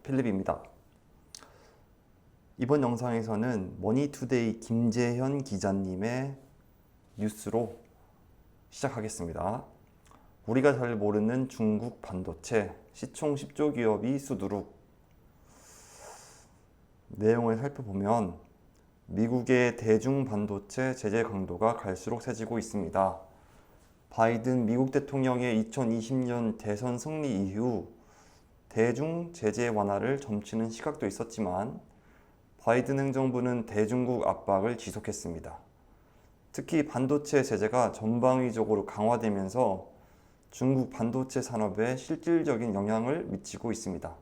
필립입니다. 이번 영상에서는 머니투데이 김재현 기자님의 뉴스로 시작하겠습니다. 우리가 잘 모르는 중국 반도체 시총 10조 기업이 수두룩. 내용을 살펴보면 미국의 대중 반도체 제재 강도가 갈수록 세지고 있습니다. 바이든 미국 대통령의 2020년 대선 승리 이후 대중 제재 완화를 점치는 시각도 있었지만 바이든 행정부는 대중국 압박을 지속했습니다. 특히 반도체 제재가 전방위적으로 강화되면서 중국 반도체 산업에 실질적인 영향을 미치고 있습니다.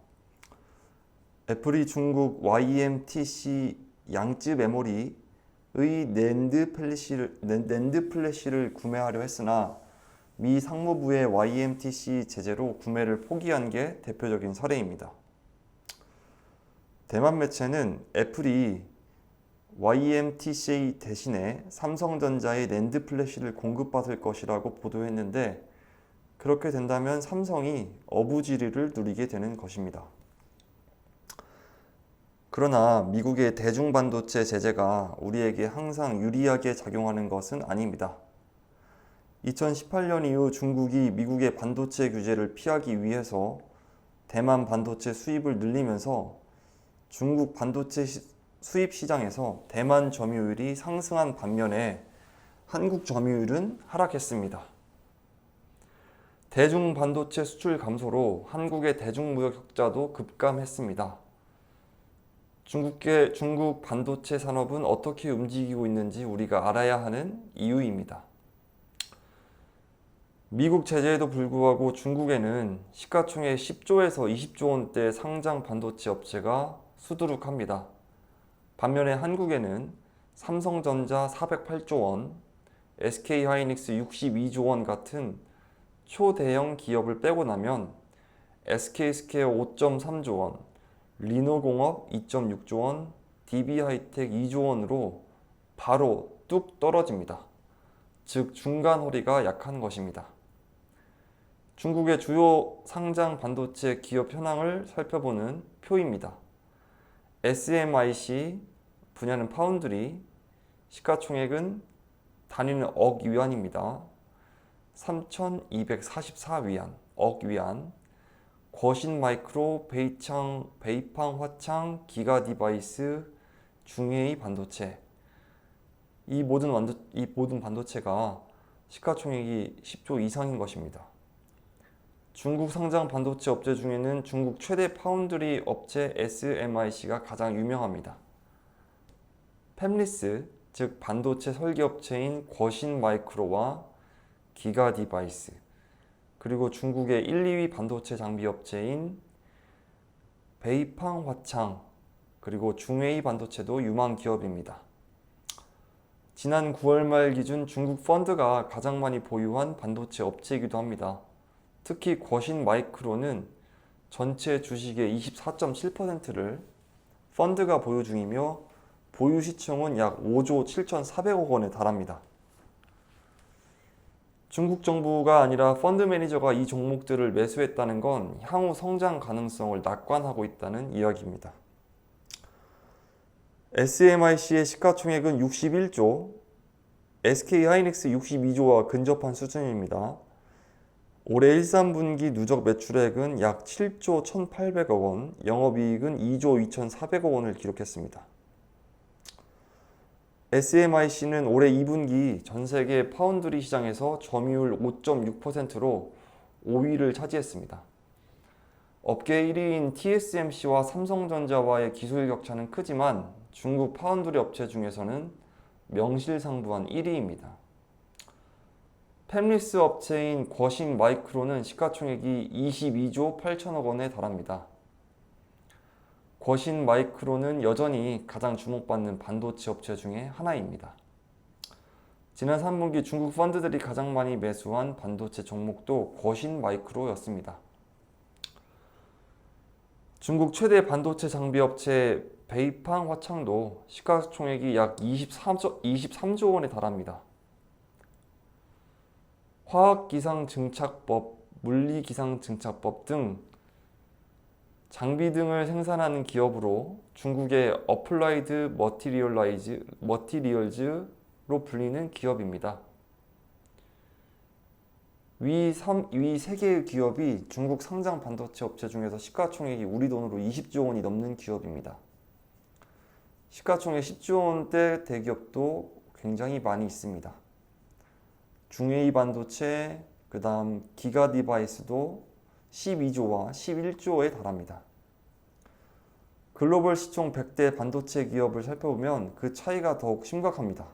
애플이 중국 YMTC 양쯔 메모리의 낸드 플래시를 구매하려 했으나 미 상무부의 YMTC 제재로 구매를 포기한 게 대표적인 사례입니다. 대만 매체는 애플이 YMTC 대신에 삼성전자의 낸드 플래시를 공급받을 것이라고 보도했는데, 그렇게 된다면 삼성이 어부지리를 누리게 되는 것입니다. 그러나 미국의 대중반도체 제재가 우리에게 항상 유리하게 작용하는 것은 아닙니다. 2018년 이후 중국이 미국의 반도체 규제를 피하기 위해서 대만 반도체 수입을 늘리면서 중국 반도체 수입 시장에서 대만 점유율이 상승한 반면에 한국 점유율은 하락했습니다. 대중 반도체 수출 감소로 한국의 대중무역 흑자도 급감했습니다. 중국 반도체 산업은 어떻게 움직이고 있는지 우리가 알아야 하는 이유입니다. 미국 제재에도 불구하고 중국에는 시가총액 10조에서 20조 원대 상장 반도체 업체가 수두룩합니다. 반면에 한국에는 삼성전자 408조 원, SK하이닉스 62조 원 같은 초대형 기업을 빼고 나면 SK스퀘어 5.3조 원, 리노공업 2.6조 원, DB하이텍 2조 원으로 바로 뚝 떨어집니다. 즉 중간 허리가 약한 것입니다. 중국의 주요 상장 반도체 기업 현황을 살펴보는 표입니다. SMIC 분야는 파운드리, 시가총액은 단위는 억 위안입니다. 3,244위안, 억 위안. 거신마이크로, 베이팡 화창, 기가디바이스, 중웨이 반도체. 이 모든 반도체가 시가총액이 10조 이상인 것입니다. 중국 상장 반도체 업체 중에는 중국 최대 파운드리 업체 SMIC가 가장 유명합니다. 팹리스, 즉 반도체 설계업체인 거신마이크로와 기가디바이스, 그리고 중국의 1, 2위 반도체 장비 업체인 베이팡 화창, 그리고 중웨이 반도체도 유망 기업입니다. 지난 9월 말 기준 중국 펀드가 가장 많이 보유한 반도체 업체이기도 합니다. 특히 거신마이크로는 전체 주식의 24.7%를 펀드가 보유 중이며 보유 시총은 약 5조 7,400억 원에 달합니다. 중국 정부가 아니라 펀드 매니저가 이 종목들을 매수했다는 건 향후 성장 가능성을 낙관하고 있다는 이야기입니다. SMIC의 시가총액은 61조, SK하이닉스 62조와 근접한 수준입니다. 올해 1, 3분기 누적 매출액은 약 7조 1,800억 원, 영업이익은 2조 2,400억 원을 기록했습니다. SMIC는 올해 2분기 전세계 파운드리 시장에서 점유율 5.6%로 5위를 차지했습니다. 업계 1위인 TSMC와 삼성전자와의 기술 격차는 크지만 중국 파운드리 업체 중에서는 명실상부한 1위입니다. 팹리스 업체인 거신마이크로는 시가총액이 22조 8천억 원에 달합니다. 거신마이크로는 여전히 가장 주목받는 반도체 업체 중에 하나입니다. 지난 3분기 중국 펀드들이 가장 많이 매수한 반도체 종목도 거신마이크로였습니다. 중국 최대 반도체 장비 업체 베이팡 화창도 시가총액이 약 23조 원에 달합니다. 화학기상증착법, 물리기상증착법 등 장비 등을 생산하는 기업으로 중국의 어플라이드 머티리얼즈로 불리는 기업입니다. 위 3개의 기업이 중국 상장 반도체 업체 중에서 시가총액이 우리 돈으로 20조 원이 넘는 기업입니다. 시가총액 10조 원대 대기업도 굉장히 많이 있습니다. 중웨이 반도체, 그 다음 기가 디바이스도 12조와 11조에 달합니다. 글로벌 시총 100대 반도체 기업을 살펴보면 그 차이가 더욱 심각합니다.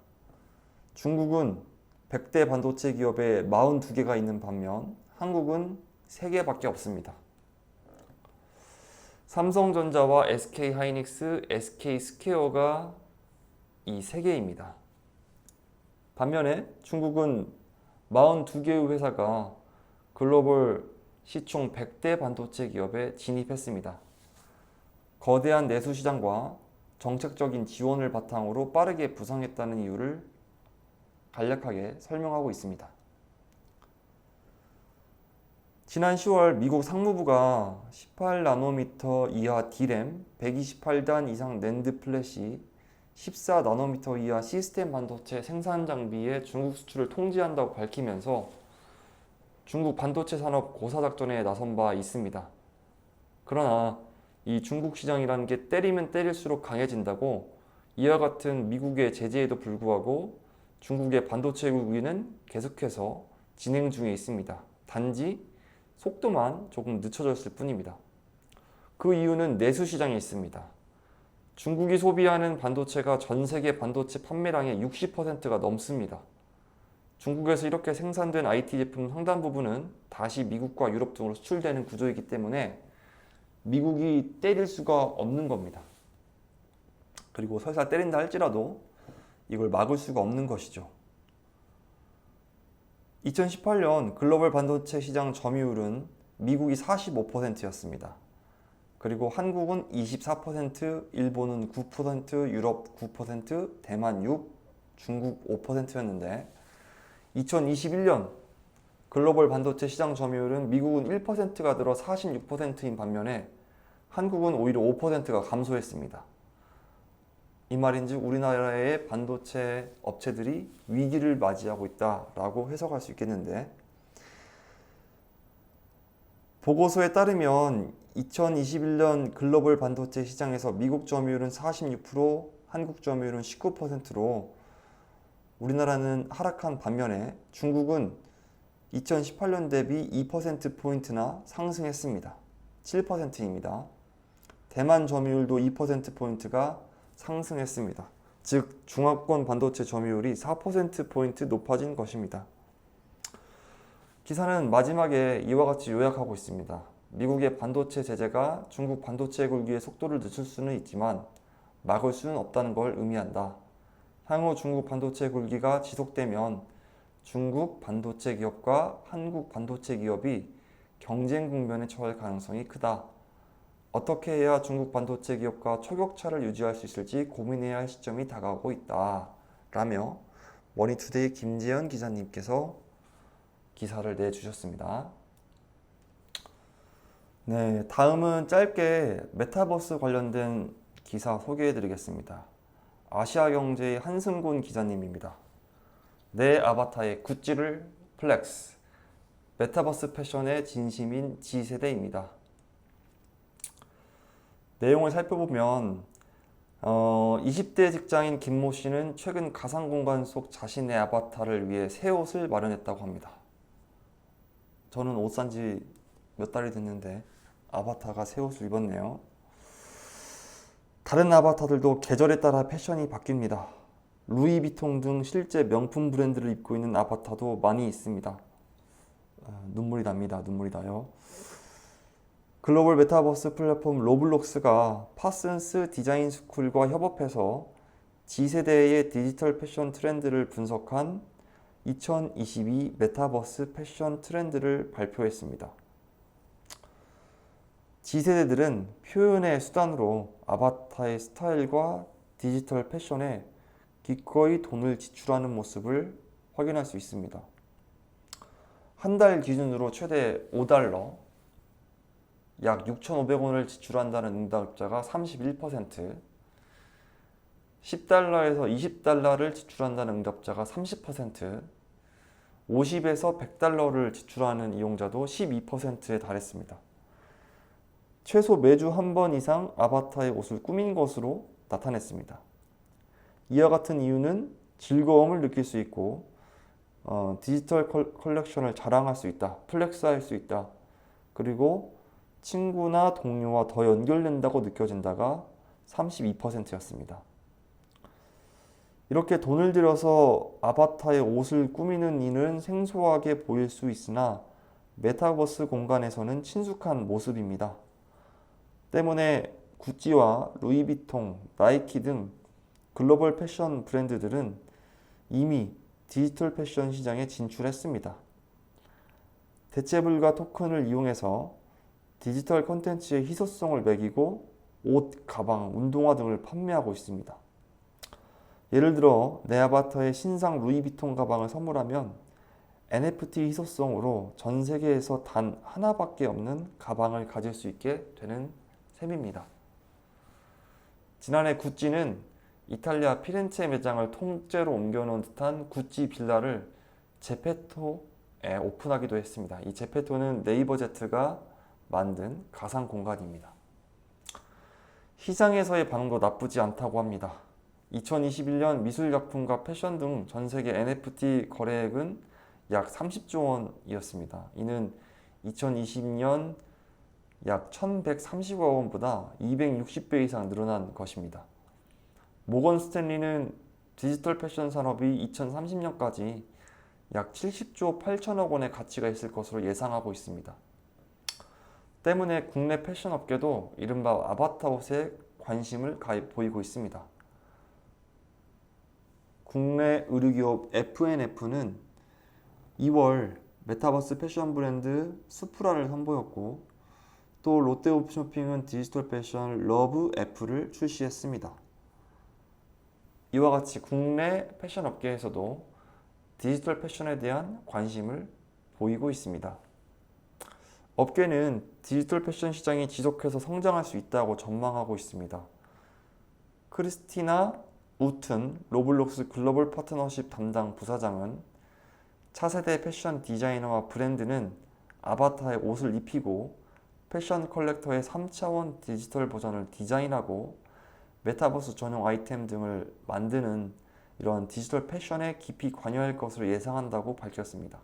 중국은 100대 반도체 기업에 42개가 있는 반면 한국은 3개밖에 없습니다. 삼성전자와 SK하이닉스, SK스퀘어가 이 3개입니다. 반면에 중국은 42개의 회사가 글로벌 시총 100대 반도체 기업에 진입했습니다. 거대한 내수 시장과 정책적인 지원을 바탕으로 빠르게 부상했다는 이유를 간략하게 설명하고 있습니다. 지난 10월 미국 상무부가 18나노미터 이하 D램, 128단 이상 낸드 플래시, 14나노미터 이하 시스템 반도체 생산 장비의 중국 수출을 통제한다고 밝히면서 중국 반도체 산업 고사작전에 나선 바 있습니다. 그러나 이 중국 시장이라는 게 때리면 때릴수록 강해진다고 이와 같은 미국의 제재에도 불구하고 중국의 반도체 국위는 계속해서 진행 중에 있습니다. 단지 속도만 조금 늦춰졌을 뿐입니다. 그 이유는 내수 시장에 있습니다. 중국이 소비하는 반도체가 전 세계 반도체 판매량의 60%가 넘습니다. 중국에서 이렇게 생산된 IT 제품 상당 부분은 다시 미국과 유럽 등으로 수출되는 구조이기 때문에 미국이 때릴 수가 없는 겁니다. 그리고 설사 때린다 할지라도 이걸 막을 수가 없는 것이죠. 2018년 글로벌 반도체 시장 점유율은 미국이 45%였습니다. 그리고 한국은 24%, 일본은 9%, 유럽 9%, 대만 6%, 중국 5%였는데 2021년 글로벌 반도체 시장 점유율은 미국은 1%가 늘어 46%인 반면에 한국은 오히려 5%가 감소했습니다. 이 말인즉 우리나라의 반도체 업체들이 위기를 맞이하고 있다라고 해석할 수 있겠는데, 보고서에 따르면 2021년 글로벌 반도체 시장에서 미국 점유율은 46%, 한국 점유율은 19%로 우리나라는 하락한 반면에 중국은 2018년 대비 2%포인트나 상승했습니다. 7%입니다. 대만 점유율도 2%포인트가 상승했습니다. 즉 중화권 반도체 점유율이 4%포인트 높아진 것입니다. 기사는 마지막에 이와 같이 요약하고 있습니다. 미국의 반도체 제재가 중국 반도체 굴기의 속도를 늦출 수는 있지만 막을 수는 없다는 걸 의미한다. 향후 중국 반도체 굴기가 지속되면 중국 반도체 기업과 한국 반도체 기업이 경쟁 국면에 처할 가능성이 크다. 어떻게 해야 중국 반도체 기업과 초격차를 유지할 수 있을지 고민해야 할 시점이 다가오고 있다. 라며 머니투데이 김재현 기자님께서 기사를 내주셨습니다. 네, 다음은 짧게 메타버스 관련된 기사 소개해 드리겠습니다. 아시아경제의 한승곤 기자님입니다. 내 아바타의 굿즈를 플렉스. 메타버스 패션의 진심인 G세대입니다. 내용을 살펴보면 20대 직장인 김모 씨는 최근 가상공간 속 자신의 아바타를 위해 새 옷을 마련했다고 합니다. 저는 옷 산 지 몇 달이 됐는데 아바타가 새 옷을 입었네요. 다른 아바타들도 계절에 따라 패션이 바뀝니다. 루이비통 등 실제 명품 브랜드를 입고 있는 아바타도 많이 있습니다. 눈물이 납니다. 눈물이 나요. 글로벌 메타버스 플랫폼 로블록스가 파슨스 디자인 스쿨과 협업해서 G세대의 디지털 패션 트렌드를 분석한 2022 메타버스 패션 트렌드를 발표했습니다. G세대들은 표현의 수단으로 아바타의 스타일과 디지털 패션에 기꺼이 돈을 지출하는 모습을 확인할 수 있습니다. 1달 기준으로 최대 $5, 약 6,500원을 지출한다는 응답자가 31%, 10달러에서 20달러를 지출한다는 응답자가 30%, 50에서 100달러를 지출하는 이용자도 12%에 달했습니다. 최소 매주 한 번 이상 아바타의 옷을 꾸민 것으로 나타냈습니다. 이와 같은 이유는 즐거움을 느낄 수 있고 디지털 컬렉션을 자랑할 수 있다, 플렉스할 수 있다, 그리고 친구나 동료와 더 연결된다고 느껴진다가 32%였습니다. 이렇게 돈을 들여서 아바타의 옷을 꾸미는 이는 생소하게 보일 수 있으나 메타버스 공간에서는 친숙한 모습입니다. 때문에 구찌와 루이비통, 나이키 등 글로벌 패션 브랜드들은 이미 디지털 패션 시장에 진출했습니다. 대체불가 토큰을 이용해서 디지털 콘텐츠의 희소성을 매기고 옷, 가방, 운동화 등을 판매하고 있습니다. 예를 들어 내 아바타의 신상 루이비통 가방을 선물하면 NFT 희소성으로 전 세계에서 단 하나밖에 없는 가방을 가질 수 있게 되는 셈입니다. 지난해 구찌는 이탈리아 피렌체 매장을 통째로 옮겨놓은 듯한 구찌 빌라를 제페토에 오픈하기도 했습니다. 이 제페토는 네이버제트가 만든 가상 공간입니다. 시장에서의 반응도 나쁘지 않다고 합니다. 2021년 미술작품과 패션 등 전 세계 NFT 거래액은 약 30조 원이었습니다. 이는 2020년 약 1130억 원보다 260배 이상 늘어난 것입니다. 모건 스탠리는 디지털 패션 산업이 2030년까지 약 70조 8천억 원의 가치가 있을 것으로 예상하고 있습니다. 때문에 국내 패션 업계도 이른바 아바타 옷에 관심을 보이고 있습니다. 국내 의류기업 F&F는 2월 메타버스 패션 브랜드 수프라를 선보였고, 또 롯데홈쇼핑은 디지털 패션 러브F를 출시했습니다. 이와 같이 국내 패션 업계에서도 디지털 패션에 대한 관심을 보이고 있습니다. 업계는 디지털 패션 시장이 지속해서 성장할 수 있다고 전망하고 있습니다. 크리스티나 우튼 로블록스 글로벌 파트너십 담당 부사장은 차세대 패션 디자이너와 브랜드는 아바타의 옷을 입히고 패션 컬렉터의 3차원 디지털 버전을 디자인하고 메타버스 전용 아이템 등을 만드는 이런 디지털 패션에 깊이 관여할 것으로 예상한다고 밝혔습니다.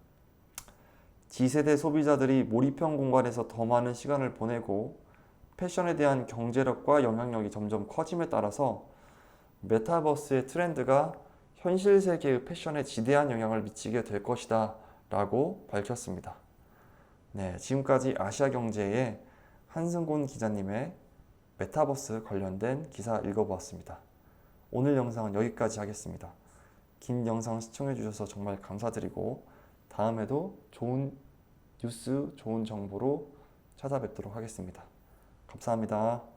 G세대 소비자들이 몰입형 공간에서 더 많은 시간을 보내고 패션에 대한 경제력과 영향력이 점점 커짐에 따라서 메타버스의 트렌드가 현실 세계의 패션에 지대한 영향을 미치게 될 것이다 라고 밝혔습니다. 네, 지금까지 아시아경제의 한승곤 기자님의 메타버스 관련된 기사 읽어보았습니다. 오늘 영상은 여기까지 하겠습니다. 긴 영상 시청해주셔서 정말 감사드리고 다음에도 좋은 뉴스, 좋은 정보로 찾아뵙도록 하겠습니다. 감사합니다.